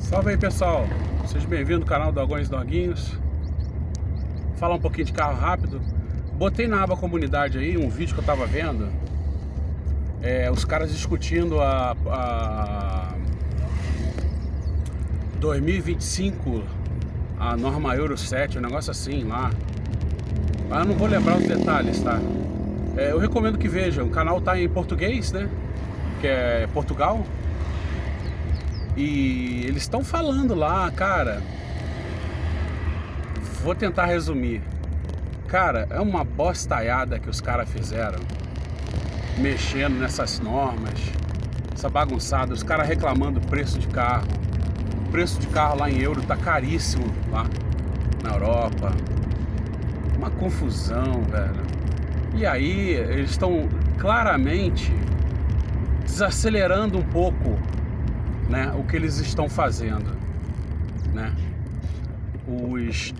Salve aí, pessoal, sejam bem-vindos ao canal Dogões Doguinhos. Vou falar um pouquinho de carro rápido. Botei na aba comunidade aí um vídeo que eu tava vendo, os caras discutindo a 2025, a norma Euro 7, um negócio assim lá. Mas eu não vou lembrar os detalhes, tá? Eu recomendo que vejam, o canal tá em português, né? Que é Portugal. E eles estão falando lá, cara. Vou tentar resumir. Cara, é uma bostaiada que os caras fizeram, mexendo nessas normas, essa bagunçada, os caras reclamando do preço de carro. O preço de carro lá em euro tá caríssimo lá na Europa. Uma confusão, velho. E aí, eles estão claramente desacelerando um pouco, né, o que eles estão fazendo, né? Os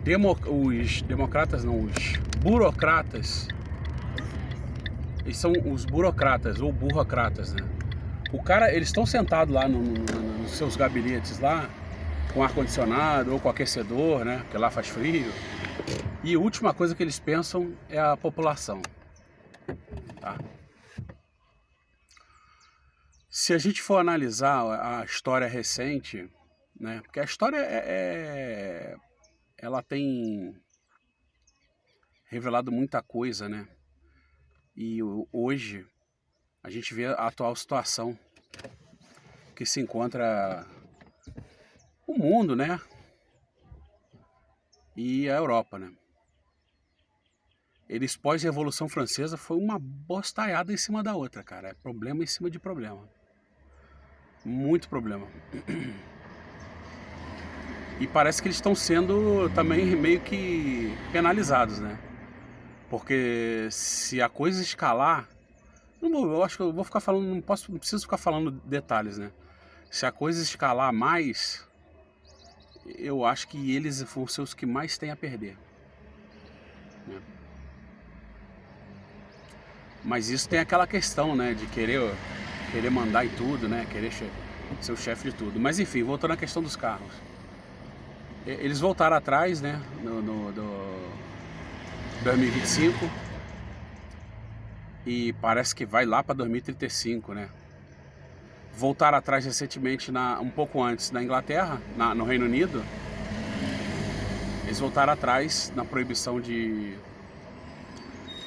democratas não, os burocratas, eles são os burocratas ou burocratas, né? Eles estão sentados lá nos seus gabinetes lá, com ar-condicionado ou com aquecedor, né? Porque lá faz frio. E a última coisa que eles pensam é a população, tá? Se a gente for analisar a história recente, né? Porque a história ela tem revelado muita coisa, né? E hoje a gente vê a atual situação que se encontra o mundo, né? E a Europa, né? Eles pós-Revolução Francesa foi uma bostaiada em cima da outra, cara. É problema em cima de problema. Muito problema. E parece que eles estão sendo também meio que penalizados, né? Porque se a coisa escalar, eu acho que eu vou ficar falando, não preciso ficar falando detalhes, né? Se a coisa escalar mais, eu acho que eles vão ser os que mais têm a perder, né? Mas isso tem aquela questão, né, de querer mandar em tudo, né, querer ser o chefe de tudo. Mas enfim, voltando à questão dos carros. Eles voltaram atrás, né, do 2025 e parece que vai lá para 2035, né? Voltaram atrás recentemente, um pouco antes, na Inglaterra, no Reino Unido. Eles voltaram atrás na proibição de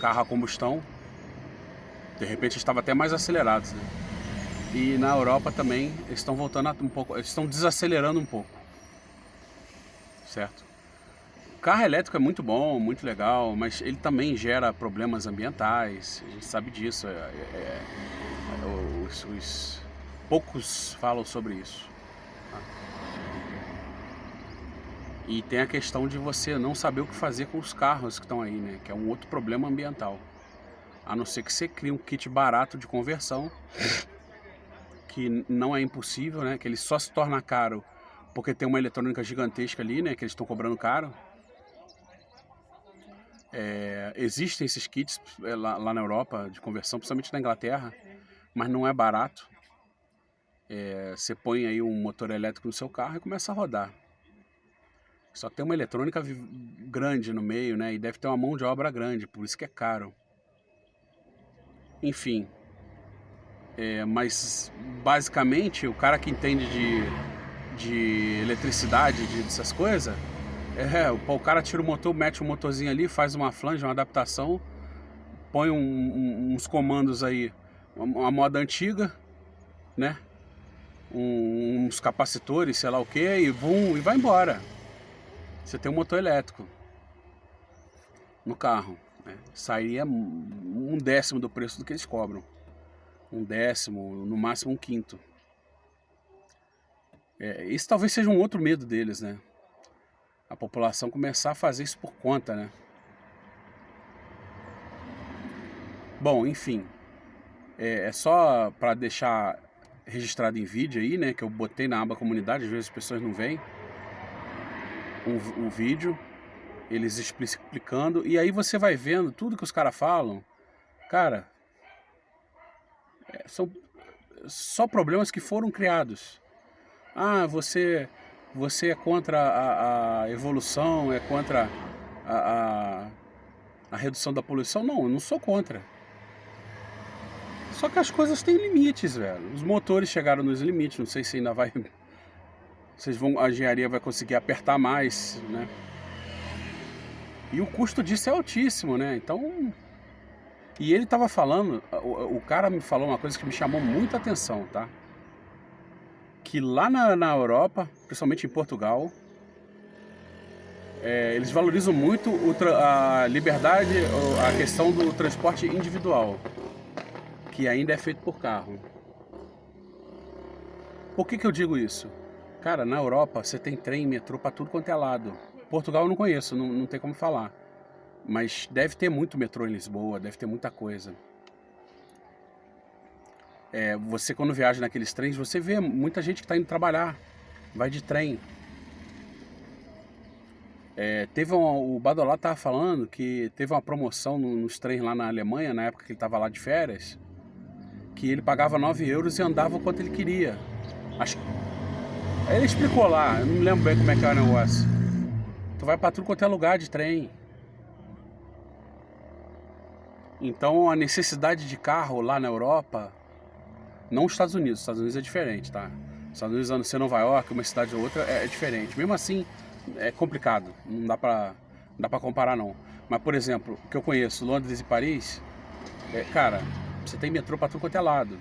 carro a combustão. De repente estava até mais acelerados, né? E na Europa também eles estão voltando um pouco, eles estão desacelerando um pouco, certo? O carro elétrico é muito bom, muito legal, mas ele também gera problemas ambientais, a gente sabe disso. Poucos falam sobre isso, tá? E tem a questão de você não saber o que fazer com os carros que estão aí, né? Que é um outro problema ambiental. A não ser que você crie um kit barato de conversão, que não é impossível, né? Que ele só se torna caro porque tem uma eletrônica gigantesca ali, né? Que eles estão cobrando caro. Existem esses kits lá na Europa de conversão, principalmente na Inglaterra, mas não é barato. Você põe aí um motor elétrico no seu carro e começa a rodar. Só que tem uma eletrônica grande no meio, né? E deve ter uma mão de obra grande, por isso que é caro. Enfim, mas basicamente o cara que entende de eletricidade, dessas coisas, o cara tira o motor, mete um motorzinho ali, faz uma flange, uma adaptação, põe uns comandos aí, uma moda antiga, né? Uns capacitores, sei lá o que, e bum, e vai embora. Você tem um motor elétrico no carro, né? Sairia um décimo do preço do que eles cobram. Um décimo, no máximo um quinto. Isso talvez seja um outro medo deles, né? A população começar a fazer isso por conta, né? Bom, enfim, é só para deixar registrado em vídeo aí, né? Que eu botei na aba comunidade, às vezes as pessoas não veem um vídeo, eles explicando, e aí você vai vendo tudo que os caras falam. Cara, são só problemas que foram criados. Ah, você você é contra a evolução, é contra a, a, a redução da poluição. Não, eu não sou contra. Só que as coisas têm limites, velho. Os motores chegaram nos limites, não sei se ainda vai... a engenharia vai conseguir apertar mais, né? E o custo disso é altíssimo, né? Então... E ele tava falando, o cara me falou uma coisa que me chamou muita atenção, tá? Que lá na Europa, principalmente em Portugal, eles valorizam muito a liberdade, a questão do transporte individual, que ainda é feito por carro. Por que eu digo isso? Cara, na Europa você tem trem e metrô pra tudo quanto é lado. Portugal eu não conheço, não tem como falar. Mas deve ter muito metrô em Lisboa, deve ter muita coisa. Você quando viaja naqueles trens, você vê muita gente que está indo trabalhar, vai de trem. O Badolá estava falando que teve uma promoção nos trens lá na Alemanha, na época que ele estava lá de férias, que ele pagava 9 euros e andava o quanto ele queria. Aí ele explicou lá, eu não me lembro bem como é que é o negócio. Tu vai para tudo quanto é lugar de trem. Então a necessidade de carro lá na Europa, não os Estados Unidos é diferente, tá? Os Estados Unidos, a não ser Nova York, uma cidade ou outra, é diferente. Mesmo assim, é complicado, não dá pra comparar não. Mas, por exemplo, o que eu conheço, Londres e Paris, cara, você tem metrô pra tudo quanto é lado.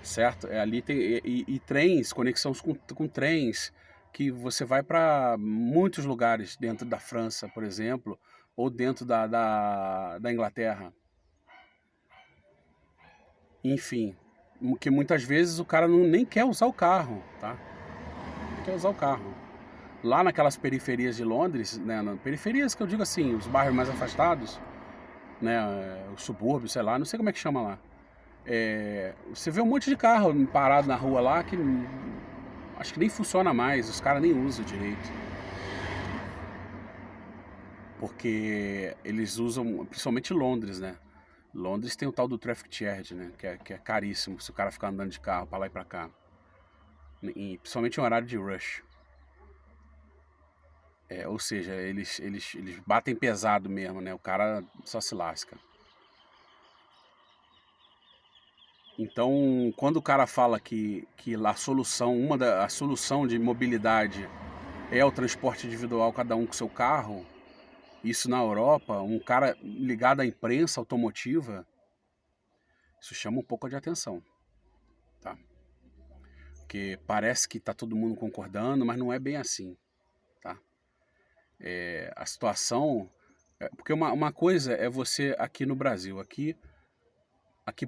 Certo? Ali tem e trens, conexões com trens, que você vai para muitos lugares dentro da França, por exemplo, ou dentro da Inglaterra. Enfim, que muitas vezes o cara nem quer usar o carro, tá? Não quer usar o carro. Lá naquelas periferias de Londres, né, periferias que eu digo assim, os bairros mais afastados, né, os subúrbios, sei lá, não sei como é que chama lá. Você vê um monte de carro parado na rua lá que acho que nem funciona mais, os caras nem usam direito. Porque eles usam, principalmente Londres, né? Londres tem o tal do traffic charge, né? Que é caríssimo se o cara ficar andando de carro pra lá e pra cá. Principalmente em horário de rush. Ou seja, eles batem pesado mesmo, né? O cara só se lasca. Então, quando o cara fala que a solução de mobilidade é o transporte individual, cada um com seu carro, isso na Europa, um cara ligado à imprensa automotiva, isso chama um pouco de atenção, tá? Porque parece que tá todo mundo concordando, mas não é bem assim, tá? A situação... porque uma coisa é você aqui no Brasil, aqui,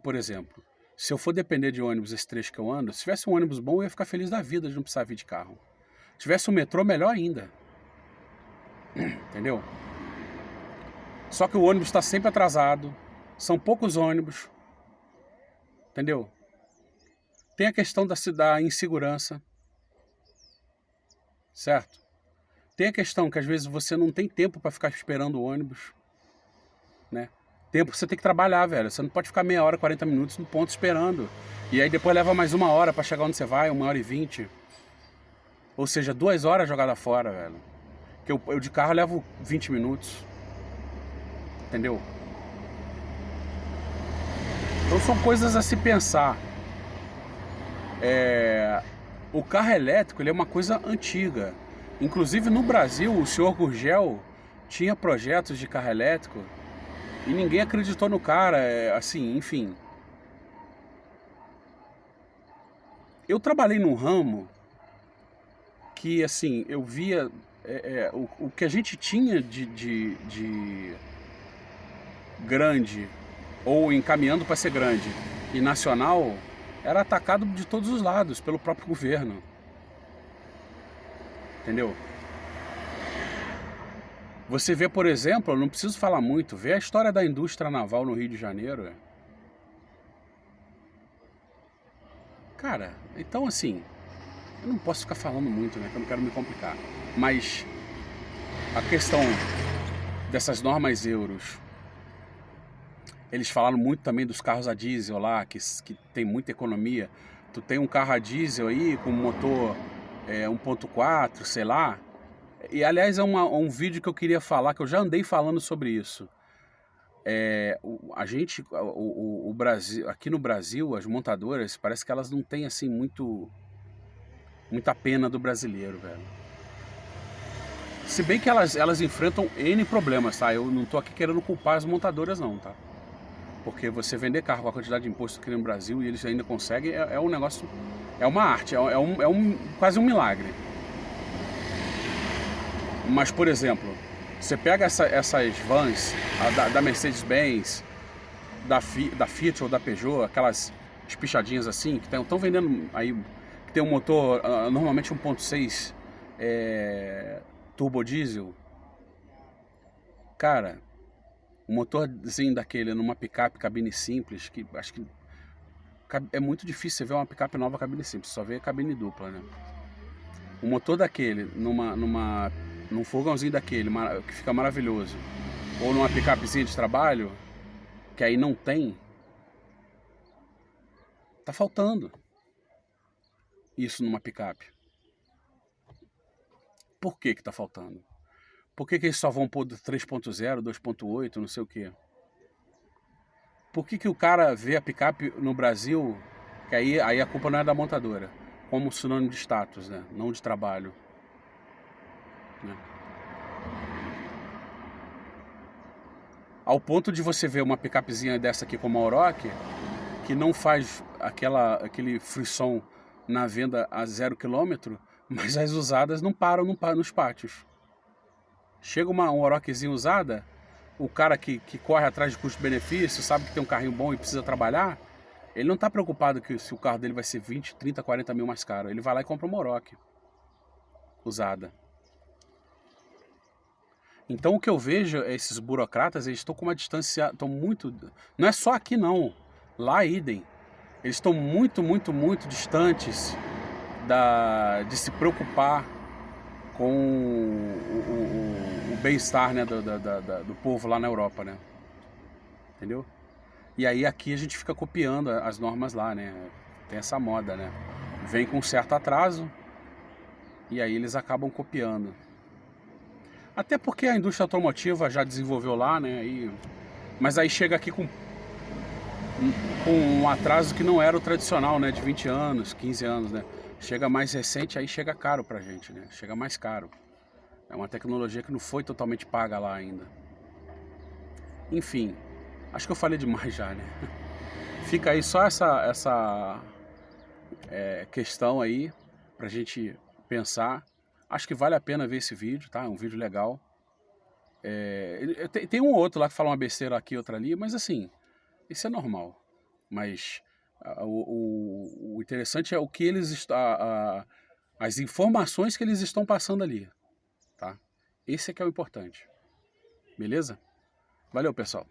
por exemplo, se eu for depender de ônibus esse trecho que eu ando, se tivesse um ônibus bom, eu ia ficar feliz da vida de não precisar vir de carro. Se tivesse um metrô, melhor ainda. Entendeu? Só que o ônibus está sempre atrasado, são poucos ônibus, entendeu? Tem a questão da insegurança, certo? Tem a questão que às vezes você não tem tempo para ficar esperando o ônibus, né? Tempo você tem que trabalhar, velho. Você não pode ficar meia hora, 40 minutos no ponto esperando. E aí depois leva mais 1 hora para chegar onde você vai, 1h20. Ou seja, 2 horas jogada fora, velho. Que eu de carro levo 20 minutos. Entendeu? Então são coisas a se pensar. O carro elétrico ele é uma coisa antiga. Inclusive no Brasil, o senhor Gurgel tinha projetos de carro elétrico e ninguém acreditou no cara, assim, enfim. Eu trabalhei num ramo que, assim, eu via o que a gente tinha de grande ou encaminhando para ser grande e nacional era atacado de todos os lados pelo próprio governo. Entendeu? Você vê, por exemplo, eu não preciso falar muito, vê a história da indústria naval no Rio de Janeiro. Cara, então assim, eu não posso ficar falando muito, né, que eu não quero me complicar. Mas a questão dessas normas euros, eles falaram muito também dos carros a diesel lá, que tem muita economia. Tu tem um carro a diesel aí com motor 1.4, sei lá. E aliás é um vídeo que eu queria falar, que eu já andei falando sobre isso. A gente, o Brasil, aqui no Brasil, as montadoras, parece que elas não têm assim muita pena do brasileiro, velho. Se bem que elas enfrentam N problemas, tá? Eu não tô aqui querendo culpar as montadoras não, tá? Porque você vender carro com a quantidade de imposto que tem no Brasil e eles ainda conseguem, é um negócio, é uma arte, quase um milagre. Mas, por exemplo, você pega essas vans, da Mercedes-Benz, da Fiat ou da Peugeot, aquelas espichadinhas assim, que estão vendendo aí, que tem um motor, normalmente 1.6 turbo diesel. Cara, um motorzinho daquele numa picape cabine simples, que acho que é muito difícil você ver uma picape nova cabine simples, só vê cabine dupla, né? Um motor daquele num fogãozinho daquele, que fica maravilhoso, ou numa picapezinha de trabalho, que aí não tem, tá faltando isso numa picape. Por que tá faltando? Por que eles só vão pôr 3.0, 2.8, não sei o quê? Por que o cara vê a picape no Brasil, que aí a culpa não é da montadora, como sinônimo de status, né? Não de trabalho. Né? Ao ponto de você ver uma picapezinha dessa aqui como a Oroch, que não faz aquele frisson na venda a 0 km, mas as usadas não param nos pátios. Chega uma Orochzinha usada, o cara que corre atrás de custo-benefício, sabe que tem um carrinho bom e precisa trabalhar, ele não está preocupado se o carro dele vai ser 20, 30, 40 mil mais caro. Ele vai lá e compra uma Oroch usada. Então o que eu vejo é esses burocratas, eles estão com uma distância, estão muito... Não é só aqui não, lá idem. Eles estão muito, muito, muito distantes de se preocupar com o bem-estar, né, do povo lá na Europa, né? Entendeu? E aí aqui a gente fica copiando as normas lá, né? Tem essa moda, né? Vem com um certo atraso e aí eles acabam copiando. Até porque a indústria automotiva já desenvolveu lá, né? Mas aí chega aqui com um atraso que não era o tradicional, né? De 20 anos, 15 anos, né? Chega mais recente, aí chega caro pra gente, né? Chega mais caro. É uma tecnologia que não foi totalmente paga lá ainda. Enfim, acho que eu falei demais já, né? Fica aí só essa questão aí pra gente pensar. Acho que vale a pena ver esse vídeo, tá? É um vídeo legal. Tem um ou outro lá que fala uma besteira aqui, outra ali, mas assim, isso é normal. Mas o interessante é o que as informações que eles estão passando ali, tá? Esse é que é o importante. Beleza? Valeu, pessoal.